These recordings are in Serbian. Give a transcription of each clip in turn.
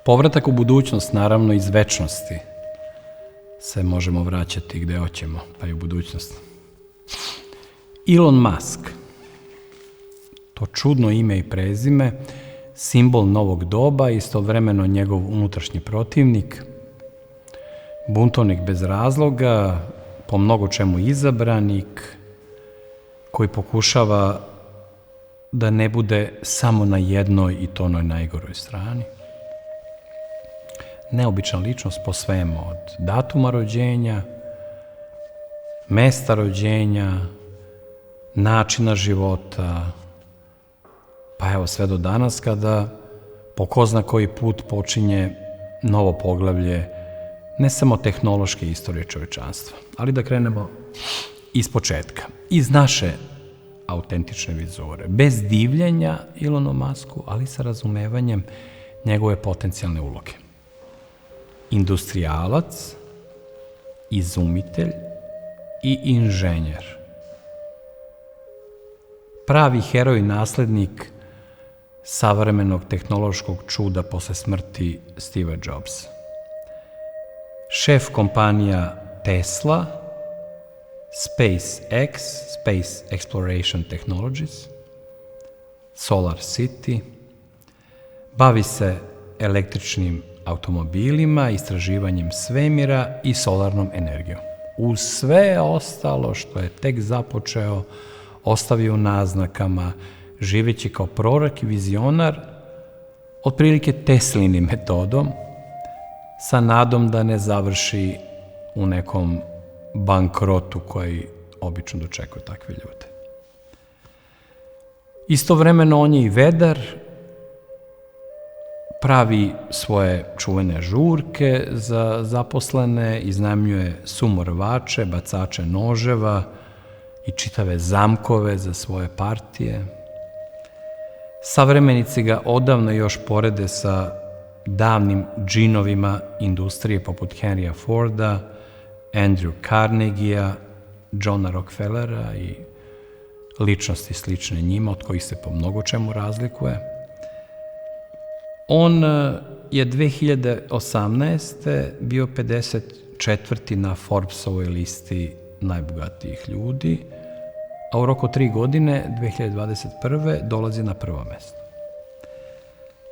Povratak u budućnost, naravno iz večnosti, se možemo vraćati gde hoćemo, pa i u budućnost. Elon Musk, to čudno ime i prezime, simbol novog doba, istovremeno njegov unutrašnji protivnik, buntovnik bez razloga, po mnogo čemu izabranik, koji pokušava da ne bude samo na jednoj i to onoj najgoroj strani. Neobična ličnost po svemu, od datuma rođenja, mesta rođenja, načina života, pa evo sve do danas kada po ko zna koji put počinje novo poglavlje ne samo tehnološke istorije čovečanstva, ali da krenemo iz početka, iz naše autentične vizure, bez divljenja Elonu Musku, ali sa razumevanjem njegove potencijalne uloge. Industrijalac, izumitelj i inženjer. Pravi heroj i naslednik savremenog tehnološkog čuda posle smrti Steva Jobsa. Šef kompanija Tesla, SpaceX, Space Exploration Technologies, Solar City, bavi se električnim automobilima, istraživanjem svemira i solarnom energijom. Uz sve ostalo što je tek započeo, ostavio naznakama, živeći kao prorok i vizionar, otprilike Teslinim metodom, sa nadom da ne završi u nekom bankrotu koji obično dočekuju takve ljude. Istovremeno on je i vedar, pravi svoje čuvene žurke za zaposlene, iznajmljuje sumorvače, bacače noževa i čitave zamkove za svoje partije. Savremenici ga odavno još porede sa davnim džinovima industrije poput Henrya Forda, Andrew Carnegie-a, Johna Rockefellera i ličnosti slične njima, od kojih se po mnogo čemu razlikuje. On je 2018. bio 54. na Forbesovoj listi najbogatijih ljudi, a u roku 3 godine, 2021. dolazi na prvo mesto.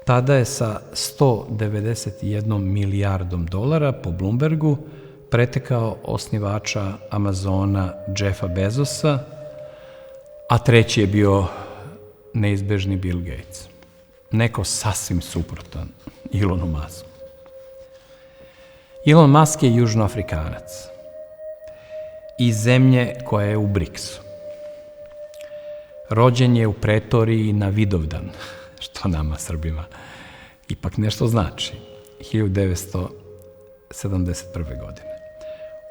Tada je sa 191 milijardom dolara po Bloombergu pretekao osnivača Amazona Jeffa Bezosa, a treći je bio neizbežni Bill Gates. Neko sasvim suprotan Elonu Musku. Elon Musk je južnoafrikanac iz zemlje koja je u BRICS-u. Rođen je u Pretoriji na Vidovdan, što nama Srbima ipak nešto znači, 1971. godine.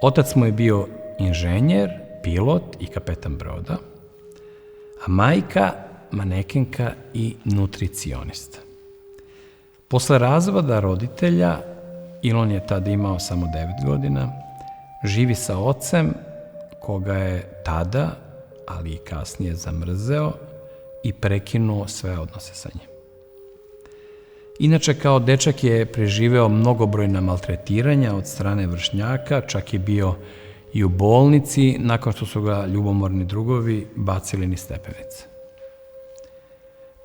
Otac mu je bio inženjer, pilot i kapetan broda, a majka manekenka i nutricionista. Posle razvoda roditelja, Elon je tada imao samo 9 godina, živi sa ocem koga je tada, ali i kasnije zamrzeo i prekinuo sve odnose sa njim. Inače, kao dečak je preživeo mnogobrojna maltretiranja od strane vršnjaka, čak je bio i u bolnici nakon što su ga ljubomorni drugovi bacili niz stepenice.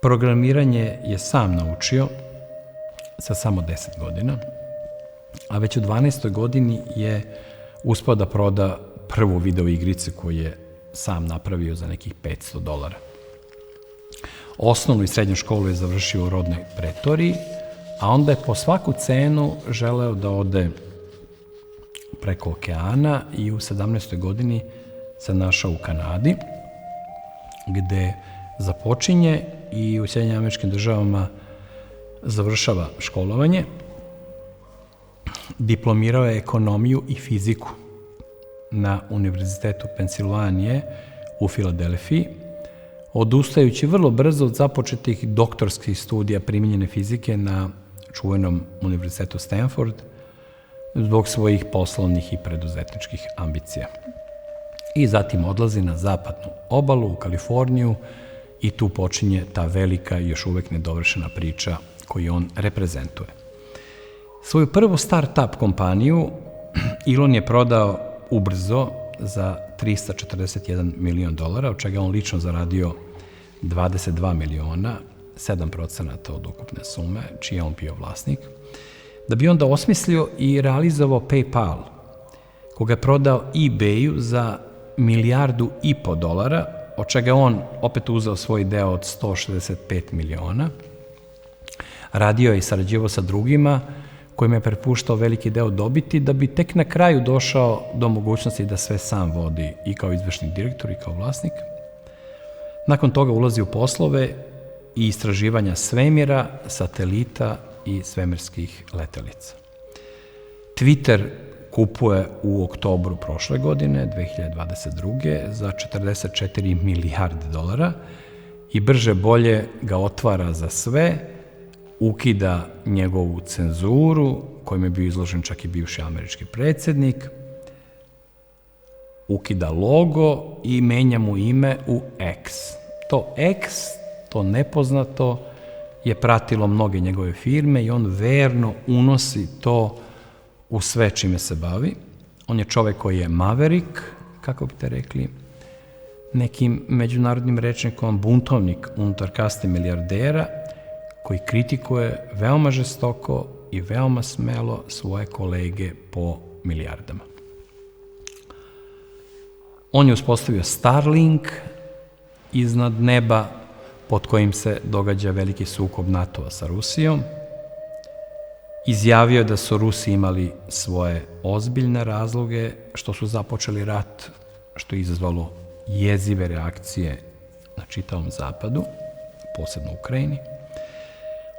Programiranje je sam naučio sa samo 10 godina, a već u 12. godini je uspeo da proda prvu video igricu koju je sam napravio za nekih $500. Osnovnu i srednju školu je završio u rodnoj Pretoriji, a onda je po svaku cenu želeo da ode preko okeana i u 17. godini se našao u Kanadi, gde započinje i u Sjedinjenim Američkim Državama završava školovanje. Diplomirao je ekonomiju i fiziku na Univerzitetu Pensilvanije u Filadelfiji, odustajući vrlo brzo od započetih doktorskih studija primijenjene fizike na čuvenom Univerzitetu Stanford zbog svojih poslovnih i preduzetničkih ambicija. I zatim odlazi na zapadnu obalu u Kaliforniju i tu počinje ta velika i još uvek nedovršena priča koju on reprezentuje. Svoju prvu start-up kompaniju Elon je prodao ubrzo za $341 milion, od čega je on lično zaradio 22 miliona, 7% od ukupne sume, čiji je on bio vlasnik, da bi onda osmislio i realizovao PayPal, koga je prodao eBayu za $1,5 milijardu, od čega je on opet uzeo svoj deo od 165 miliona. Radio je i sarađivao sa drugima, kojima je prepuštao veliki deo dobiti, da bi tek na kraju došao do mogućnosti da sve sam vodi i kao izvršni direktor i kao vlasnik. Nakon toga ulazi u poslove i istraživanja svemira, satelita i svemirskih letelica. Twitter kupuje u oktobru prošle godine, 2022. za $44 milijarde i brže bolje ga otvara za sve, ukida njegovu cenzuru, kojom je bio izložen čak i bivši američki predsjednik, ukida logo i menja mu ime u X. To X, to nepoznato, je pratilo mnoge njegove firme i on verno unosi to u sve čime se bavi. On je čovek koji je maverick, kako biste rekli, nekim međunarodnim rečnikom, buntovnik unutar kaste milijardera, koji kritikuje veoma žestoko i veoma smelo svoje kolege po milijardama. On je uspostavio Starlink iznad neba, pod kojim se događa veliki sukob NATO-a sa Rusijom. Izjavio je da su Rusi imali svoje ozbiljne razloge što su započeli rat, što je izazvalo jezive reakcije na čitavom zapadu, posebno u Ukrajini.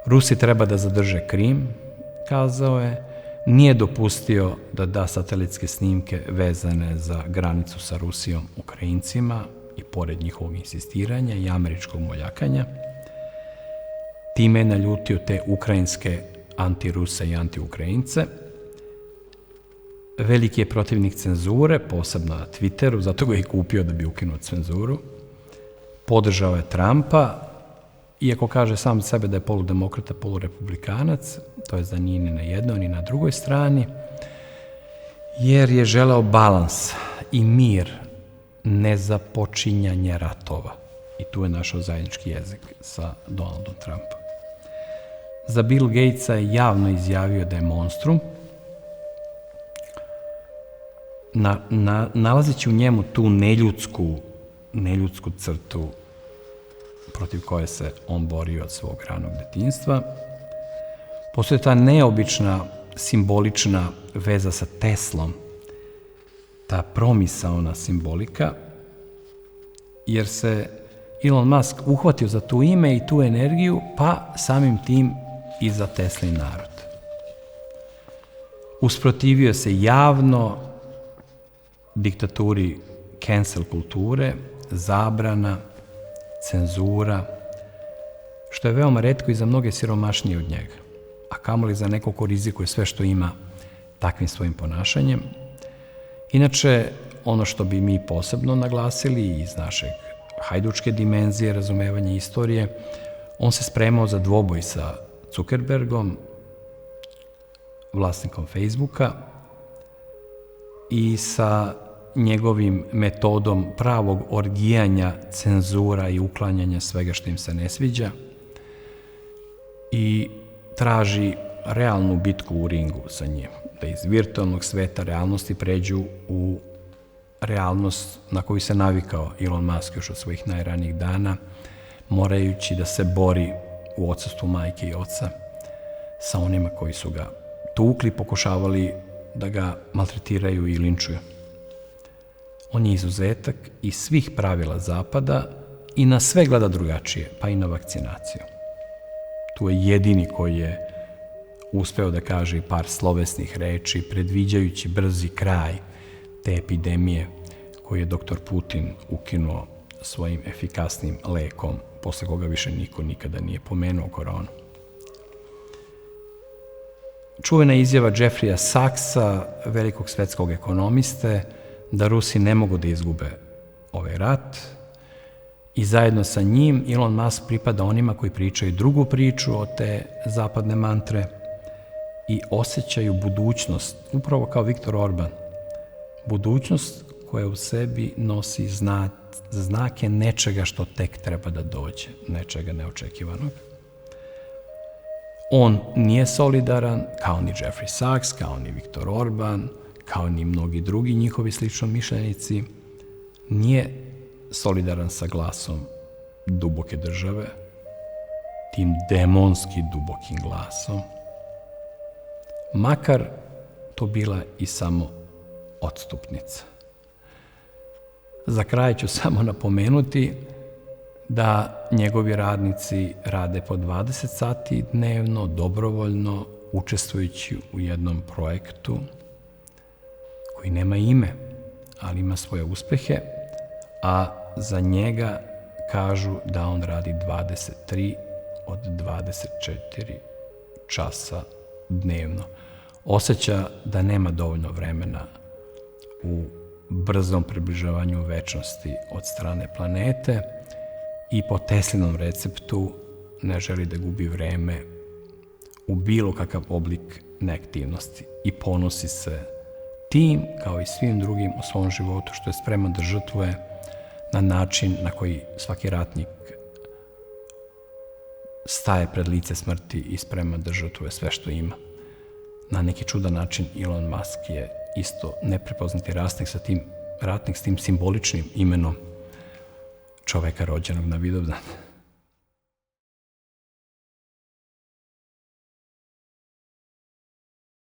Rusi treba da zadrže Krim, kazao je, nije dopustio da da satelitske snimke vezane za granicu sa Rusijom Ukrajincima i pored njihovog insistiranja i američkog moljakanja. Time je naljutio te ukrajinske anti-Ruse i anti-Ukrajince. Veliki je protivnik cenzure, posebno na Twitteru, zato ga je kupio da bi ukinuo cenzuru. Podržao je Trumpa, iako kaže sam sebe da je poludemokrata, polurepublikanac, to je da nije ni na jednoj ni na drugoj strani, jer je želeo balans i mir, nezapočinjanje ratova. I tu je našao zajednički jezik sa Donaldom Trumpom. Za Bill Gatesa je javno izjavio da je monstrum, nalazeći u njemu tu neljudsku crtu protiv koje se on borio od svog ranog detinjstva. Postoje ta neobična, simbolična veza sa Teslom, ta promisaona simbolika, jer se Elon Musk uhvatio za tu ime i tu energiju, pa samim tim i za Teslin narod. Usprotivio se javno diktaturi cancel kulture, zabrana, cenzura, što je veoma retko i za mnoge siromašnije od njega, a kamoli za neko ko rizikuje sve što ima takvim svojim ponašanjem. Inače, ono što bi mi posebno naglasili iz našeg hajdučke dimenzije, razumevanja istorije, on se spremao za dvoboj sa Zuckerbergom, vlasnikom Facebooka, i sa njegovim metodom pravog orgijanja, cenzura i uklanjanja svega što im se ne sviđa, i traži realnu bitku u ringu sa njim, da iz virtualnog sveta realnosti pređu u realnost na koju se navikao Elon Musk još od svojih najranijih dana, morajući da se bori u odsustvu majke i oca sa onima koji su ga tukli, pokušavali da ga maltretiraju i linčuju. On je izuzetak iz svih pravila Zapada i na sve gleda drugačije, pa i na vakcinaciju. Tu je jedini koji je uspeo da kaže par slovesnih reči, predviđajući brzi kraj te epidemije koju je doktor Putin ukinuo svojim efikasnim lekom, posle koga više niko nikada nije pomenuo koronu. Čuvena izjava Jeffreya Sachsa, velikog svetskog ekonomiste, da Rusi ne mogu da izgube ovaj rat, i zajedno sa njim Elon Musk pripada onima koji pričaju drugu priču od te zapadne mantre, i osjećaju budućnost, upravo kao Viktor Orban. Budućnost koja u sebi nosi znake nečega što tek treba da dođe, nečega neočekivanog. On nije solidaran, kao ni Jeffrey Sachs, kao ni Viktor Orban, kao ni mnogi drugi njihovi slično mišljenici, nije solidaran sa glasom duboke države, tim demonski dubokim glasom, makar to bila i samo odstupnica. Za kraj ću samo napomenuti da njegovi radnici rade po 20 sati dnevno, dobrovoljno, učestvujući u jednom projektu koji nema ime, ali ima svoje uspehe, a za njega kažu da on radi 23 od 24 časa dnevno. Osjeća da nema dovoljno vremena u brzom približavanju večnosti od strane planete i po Teslinom receptu ne želi da gubi vreme u bilo kakav oblik neaktivnosti i ponosi se tim, kao i svim drugim u svom životu, što je spreman da žrtvuje na način na koji svaki ratnik staje pred lice smrti i spreman da žrtvuje sve što ima. Na neki čudan način Elon Musk je isto neprepoznati ratnik s tim simboličnim imenom čoveka rođenog na Vidovdan.